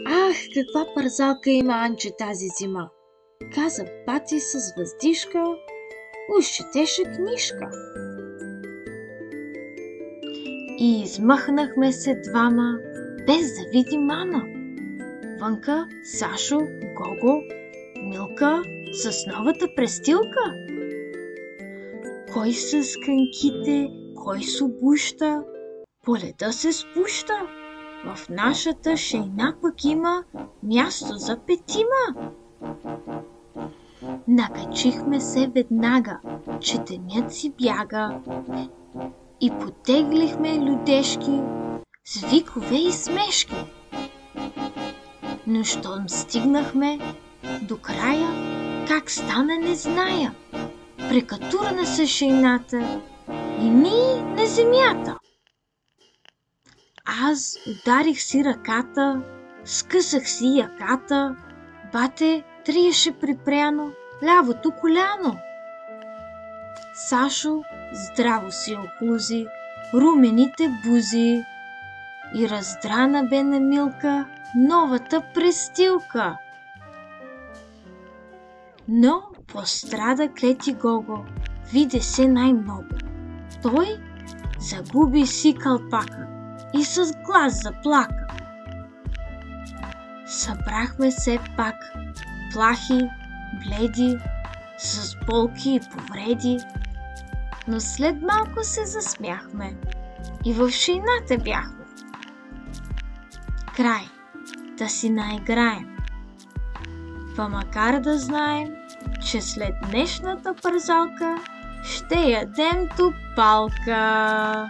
Ах, каква парзалка има Анче тази зима! Каза бати с въздишка, уж четеше книжка. И измъхнахме се двама, без да види мама. Вънка Сашо, Гого, Милка с новата престилка. Кой с кънките, кой с обуща, по леда се спуща. В нашата шейна пък има място за петима. Накачихме се веднага, че денят си бяга, и потеглихме людешки с викове и смешки. Но щом стигнахме до края, как стана не зная. Прекатурна се шейната и ми на земята. Аз ударих си ръката, скъсах си яката, бате триеше припряно лявото коляно. Сашо здраво си охлузи румените бузи и раздрана бе на Милка новата престилка. Но пострада клети Гого, виде се най-много. Той загуби си калпака и с глас заплака. Събрахме се пак, плахи, бледи, с болки и повреди, но след малко се засмяхме и в шейната бяхме. Край, да си наиграем, па макар да знаем, че след днешната парзалка ще ядем топалка.